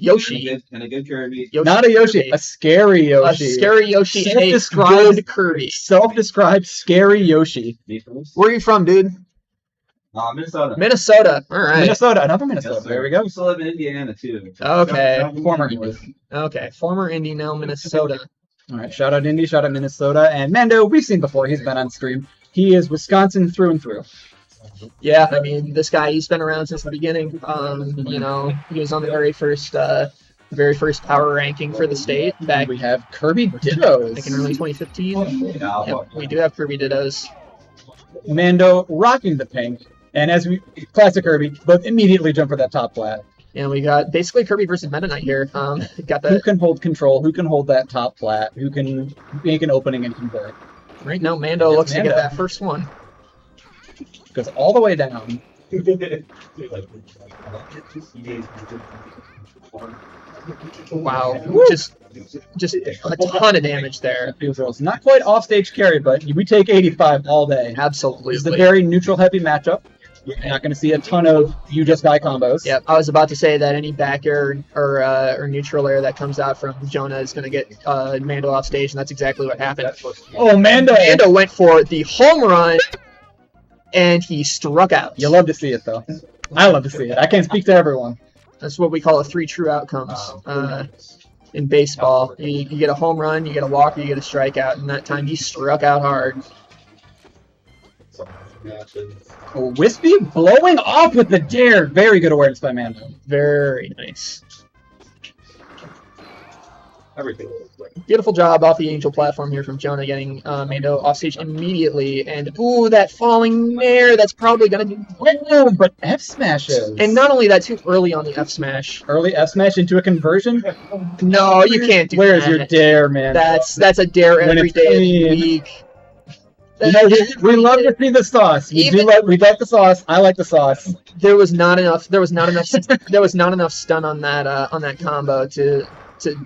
Yoshi. And a good Kirby. Not a Yoshi, a scary Yoshi. A scary Yoshi. Self-described Good Kirby. Self-described scary Yoshi. Where are you from, dude? Minnesota. Minnesota. All right. Minnesota, another Minnesota. Yes, there we go. We still live in Indiana, too. Okay. Former Indy. Okay. Former Indy, now Minnesota. All right, shout out Indy, shout out Minnesota, and Mando. We've seen before. He's been on stream. He is Wisconsin through and through. Yeah, I mean, this guy, he's been around since the beginning. You know, he was on the very first power ranking for the state back. We have Kirby Dittos. Like in early 2015. Yeah, we do have Kirby Dittos. Mando rocking the pink, and as we classic Kirby, both immediately jump for that top flat. And we got basically Kirby versus Meta Knight here. Got the Who can hold control? Who can hold that top flat? Who can make an opening and convert? right now. Mando looks to get that first one. Goes all the way down. Wow, just a ton of damage there. It's not quite offstage carry, but we take 85 all day. Absolutely. It's a very neutral heavy matchup. You're not going to see a ton of you just die combos. Yep, I was about to say that any back air or neutral air that comes out from Jonah is going to get Mando off stage, and that's exactly what happened. Oh, Mando! Mando went for the home run, and he struck out. You love to see it, though. I love to see it. I can't speak to everyone. That's what we call a 3 true outcomes in baseball. You get a home run, you get a walk, you get a strikeout, and that time he struck out hard. Oh, Wispy blowing off with the dare. Very good awareness by Mando. Very nice. Everything. Beautiful job off the Angel platform here from Jonah, getting Mando off stage immediately. And, ooh, that falling nair, that's probably going to do... But F smashes. And not only that, too early on the F smash. Early F smash into a conversion? No, you can't do Where's that. your dare, man? That's a dare every day of the week. You know, we love to see the sauce. We like the sauce. I like the sauce. There was not enough stun on that combo to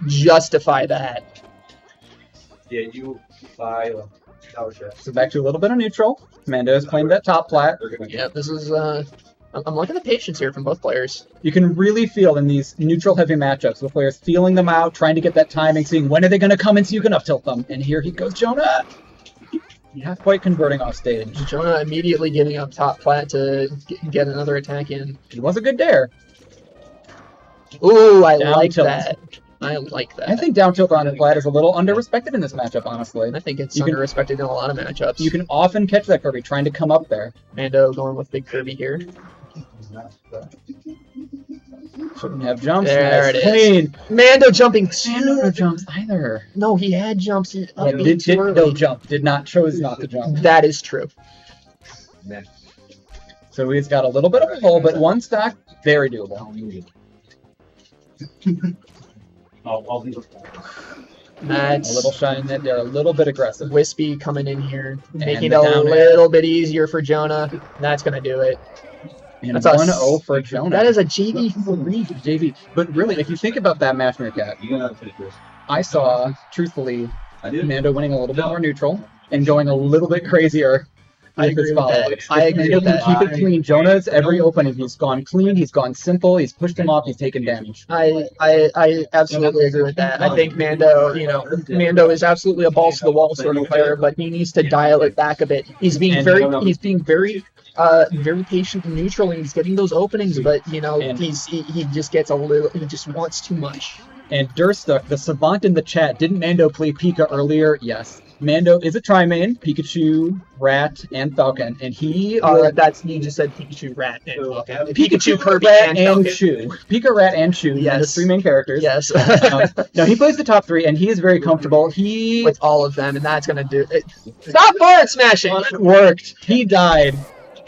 justify that. Yeah, you buy So back to a little bit of neutral. Mando is playing that top plat. Yeah, this is I'm liking the patience here from both players. You can really feel in these neutral heavy matchups with players feeling them out, trying to get that timing, seeing when are they going to come in so you can up tilt them. And here he goes, Jonah. Not quite converting off stage. Jonah immediately getting up top plat to get another attack in. It was a good dare. Ooh, I Down like tilt. that. I like that. I think down tilt on flat is a little under-respected in this matchup, honestly. I think it's under-respected in a lot of matchups. You can often catch that Kirby trying to come up there. Mando going with big Kirby here. Shouldn't have jumps. There Nice. it is. Clean. Mando jumping. Mando no jumps either. No, he had jumps. He Did no jump. Did not chose not to jump. That is true. So he's got a little bit of a hole, but one stock, very doable. That's A little shy in that. They're a little bit aggressive. Wispy coming in here, making it the a down little bit easier for Jonah. That's going to do it. And That's a 1-0 for Jonah. That is a JV3. JV. But really, if you think about that match, Meerkat, I saw, truthfully, Mando winning a little bit more neutral and going a little bit crazier. I agree with that. I agree with that. Keep it clean. Jonah's every opening, he's gone clean, he's gone simple, he's pushed him off, he's taken damage. I absolutely agree with that. I think Mando is absolutely a balls to the wall sort of player, but he needs to dial it back a bit. He's being very patient and neutral, and he's getting those openings, but he just gets he just wants too much. And Durstuck, the savant in the chat, didn't Mando play Pika earlier? Yes. Mando is a tri-main, Pikachu, Rat, and Falcon, and he... you just said Pikachu, Rat, and Falcon. Pikachu, Kirby, and Chu. Pika, Rat, and Chu. Yes. The 3 main characters. Yes. No, he plays the top 3, and he is very comfortable. With all of them, and that's going to do it. Stop forward smashing! It worked. He died.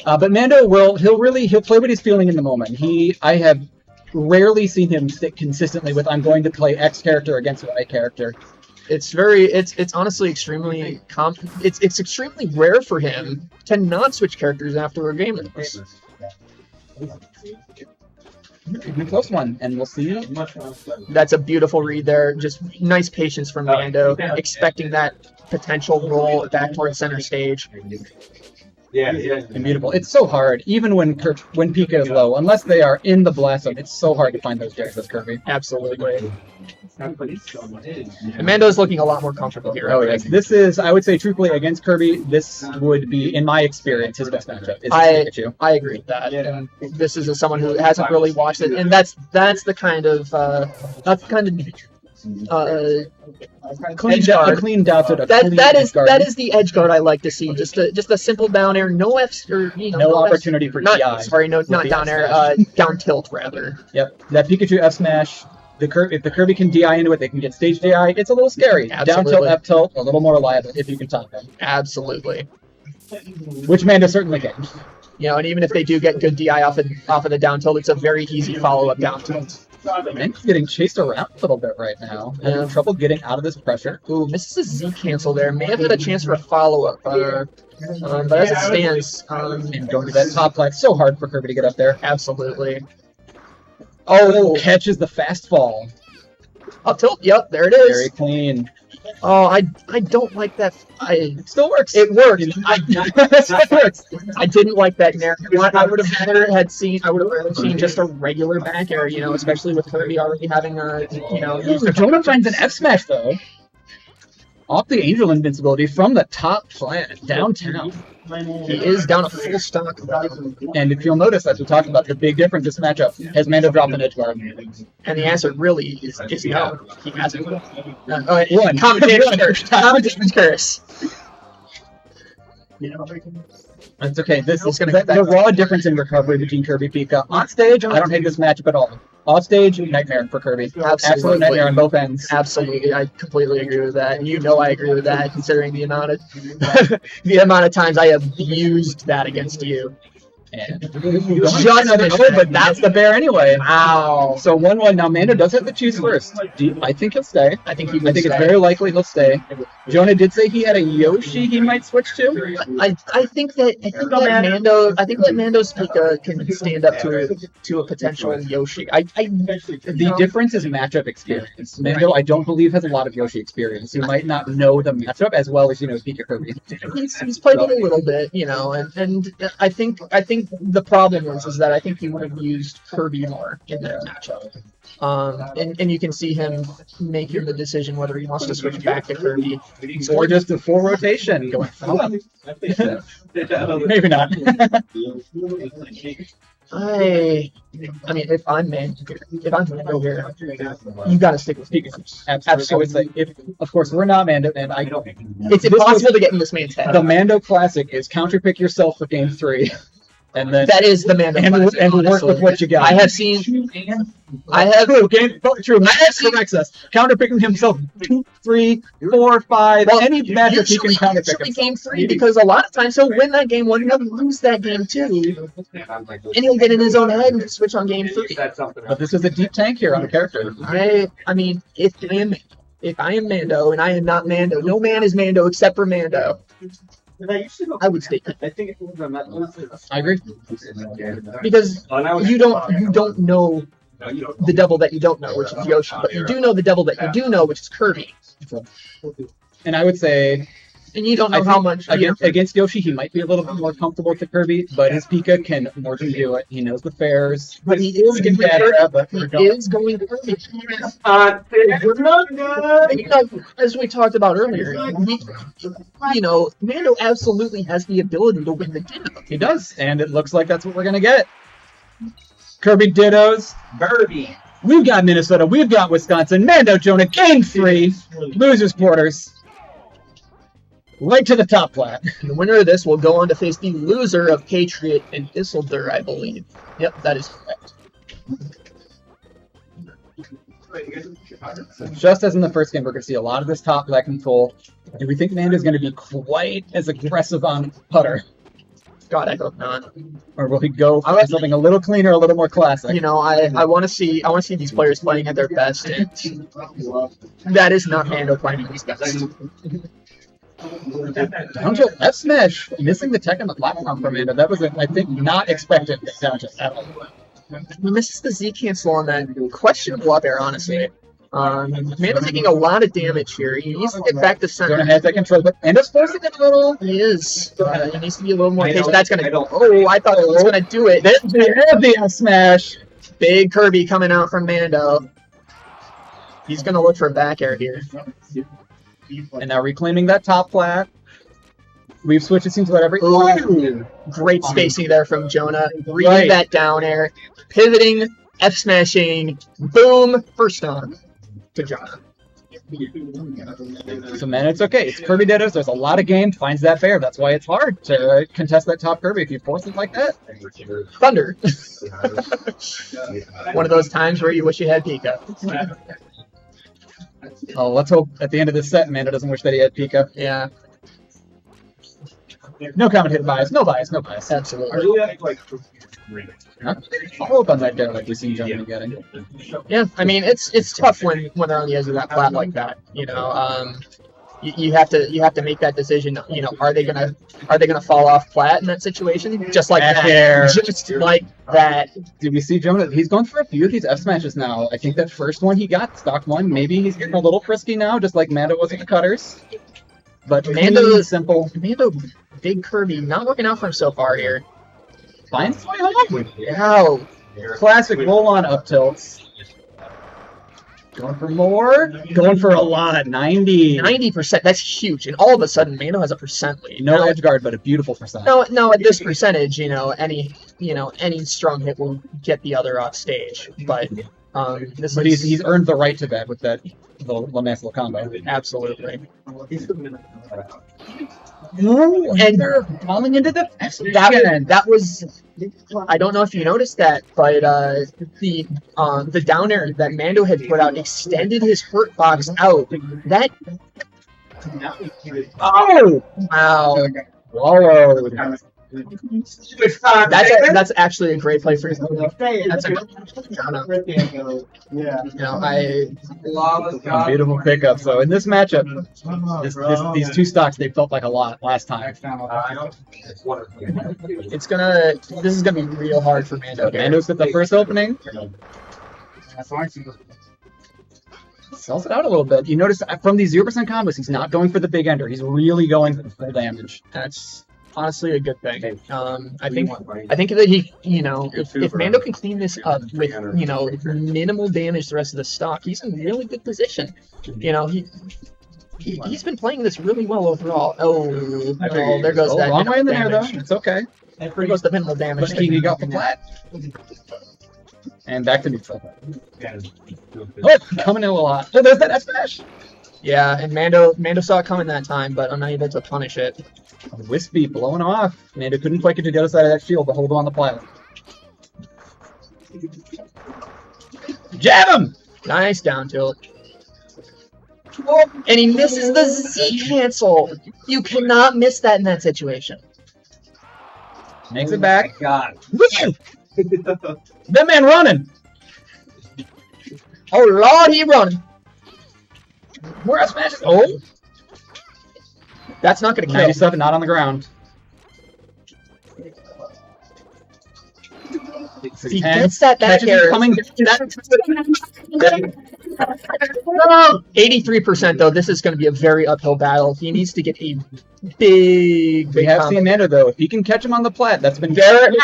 But Mando he'll play what he's feeling in the moment. I have rarely seen him stick consistently with I'm going to play X character against Y character. It's honestly extremely it's extremely rare for him to not switch characters after a game like this. A close one, and we'll see. That's a beautiful read there. Just nice patience from Mando, expecting that potential roll back towards center stage. Yeah. Immutable. It's so hard, even when Pika is low, unless they are in the Blossom, it's so hard to find those jars as Kirby. Absolutely. And Mando's looking a lot more comfortable here. Oh yes, this is, I would say, truthfully, against Kirby, this would be, in my experience, his best matchup. Is Pikachu. I agree with that. And this is someone who hasn't really watched it, and that's the kind of clean guard. A clean down to that is the edge guard I like to see. Just a simple down air, no F's or no opportunity for DI. Sorry, not down air, down tilt rather. Yep, that Pikachu F smash. If the Kirby can DI into it, they can get stage DI. It's a little scary. Absolutely. Down tilt, F tilt, a little more reliable if you can top them. Absolutely. Which Mando certainly can. And even if they do get good DI off of the down tilt, it's a very easy follow-up down tilt. Mando's getting chased around a little bit right now. Having trouble getting out of this pressure. Ooh, misses a Z cancel there. May have had a chance for a follow-up. But as it stands... and going to that top flat, so hard for Kirby to get up there. Absolutely. Oh, catches the fast fall. Up tilt, yep, there it is. Very clean. Oh, I don't like that. It still works. It works. It works. I didn't like that nair. I would have rather seen just a regular back air, especially with Kirby already having Jonah finds an F smash though. Off the Angel invincibility from the top flat downtown. He is down a full stock. And if you'll notice, as we talked about, the big difference this matchup has Mando dropped an edge guard. And the answer really is no. He hasn't. One. Competition curse. That's okay. This is the raw difference in recovery between Kirby and Pika. On stage, I don't hate this matchup at all. Off stage, nightmare for Kirby. Absolute nightmare on both ends. Absolutely, I completely agree with that. And I agree with that, considering the amount of times I have used that against you. And but that's the bear anyway. Wow. So 1-1. Now Mando does have to choose first. I think he'll stay. I think it's very likely he'll stay. Jonah did say he had a Yoshi he might switch to. I think that Mando's Pika can stand up to a potential Yoshi. The difference is matchup experience. Mando, I don't believe, has a lot of Yoshi experience. He might not know the matchup as well as Pika Kirby. He's played it a little bit, and I think the problem is that I think he would have used Kirby more in that matchup. And you can see him making the decision whether he wants to switch back to Kirby. Or just a full rotation going from Maybe not. I mean, if I'm Mando here, you gotta stick with Pikachu. Absolutely. Of course, we're not Mando, and it's impossible to get in this man's head. The Mando classic is counterpick yourself for game 3. And then that is the Mando and work with what you got. I have seen. True. Corrects us. Counterpicking himself 2, 3, 4, 5. Well, any matchup he can counterpick himself. Game 3, because a lot of times he'll win that game 1, he'll lose that game 2, and he'll get in his own head and switch on game 3. But this is a deep tank here on the character. I mean, if I am Mando and I am not Mando, no man is Mando except for Mando. I would stay. I agree. Because you don't know the devil that you don't know, which is Yoshi, but you do know the devil that you do know, which is Kirby. And I would say, and you don't know how much against Yoshi, he might be a little bit more comfortable with the Kirby, but his Pika can more than do it. He knows the fairs, but he is going Kirby. As we talked about earlier, Mando absolutely has the ability to win the game. He does, and it looks like that's what we're gonna get. Kirby dittos. Kirby. We've got Minnesota. We've got Wisconsin. Mando Jonah, game 3. Losers quarters. Right to the top flat. The winner of this will go on to face the loser of Patriot and Isildur, I believe. Yep, that is correct. Just as in the first game, we're going to see a lot of this top flat control. And we think Mando's going to be quite as aggressive on putter. God, I hope not. Or will he go for something a little cleaner, a little more classic? I want to see these players playing at their best. And that is not Mando playing at his best. Down tilt F smash, missing the tech on the platform for Mando. That was, I think, not expected down tilt at all. He misses the Z cancel on that questionable up air, honestly. Mando's taking a lot of damage here. He needs to get back to Jonah center. has that control, but Mando's forcing it a little. He is. He needs to be a little more I patient. don't- That's gonna. I don't- Oh, I thought it was gonna do it. There's the F smash. Big Kirby coming out from Mando. He's gonna look for a back air here. And now reclaiming that top flat. We've switched, it seems, about every. Ooh. Great spacing there from Jonah. Reading Right. that down air. Pivoting. F smashing. Boom. First on to Jonah. So, man, it's okay. It's Kirby Dittos. There's a lot of game. Finds that fair. That's why it's hard to contest that top Kirby if you force it like that. Thunder. One of those times where you wish you had Pika. Oh, let's hope at the end of this set, Mando doesn't wish that he had Pika. Yeah, No commentator bias. No bias. No bias. absolutely. Huh? I'll work on that there like we've seen Jonah getting. Yeah, I mean it's tough when they're on the edge of that plat like that. You know, you have to make that decision. You know, are they gonna fall off plat in that situation? Just like Back that. air. Just like that. Did we see Jonah? He's going for a few of these F smashes now. I think that first one he got, stock one. Maybe he's getting a little frisky now, just like Mando was with the cutters. But Mando- Mando simple. Mando, Big Kirby, not working out for him so far here. Finds his way home. Ow. Classic roll-on up tilts. Going for more. Going for a lot. 90. 90%. That's huge. And all of a sudden, Mando has a percent lead. No Now, edge guard, but a beautiful percent. No, at this percentage, any strong hit will get the other off stage. But this But is he's earned the right to that with that nice little combo. absolutely. And they're falling into the That was I don't know if you noticed that, but the down air that Mando had put out extended his hurt box out. That wow. Wallowed. That's actually a great play for his That's a Beautiful pickup. So in this matchup, these two stocks, they felt like a lot last time. this is gonna be real hard for Mando. here. Mando's at the first opening. Sells it out a little bit. You notice from these 0% combos, he's not going for the big ender. He's really going for the full damage. That's honestly a good thing. I think that he, if Mando can clean this up with, minimal damage the rest of the stock, he's in really good position. He's been playing this really well overall. Oh, there goes that Long way in the air, though. damage. It's okay. There goes the minimal damage. But he got the flat. And back to neutral. Oh, coming in a lot. Oh, there's that S-Dash. Yeah, and Mando saw it coming that time, but unable to punish it. Wispy blowing off. Mando couldn't quite get to the other side of that shield to hold on the plat. Jab him! Nice down tilt. And he misses the Z cancel. You cannot miss that in that situation. Makes it back. God. Woo! That man running. Oh Lord, he running. More S-Smashes. Oh! That's not gonna kill. 97, not on the ground. He gets that back Catches air. him coming. 83% though. This is going to be a very uphill battle. He needs to get a big We have combo. seen Mando, though. If he can catch him on the plat, that's been Very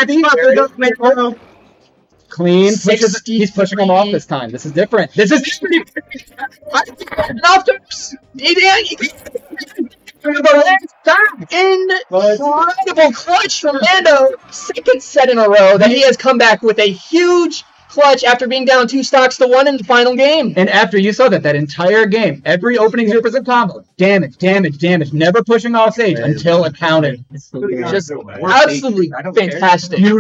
clean. 60. He's pushing him off this time. This is different. This is different. Incredible clutch from Mando. Second set in a row that he has come back with a huge clutch after being down 2 stocks to 1 in the final game. And after you saw that entire game, every opening 0% combo, damage, never pushing off stage until it counted. Just absolutely fantastic. Beautiful.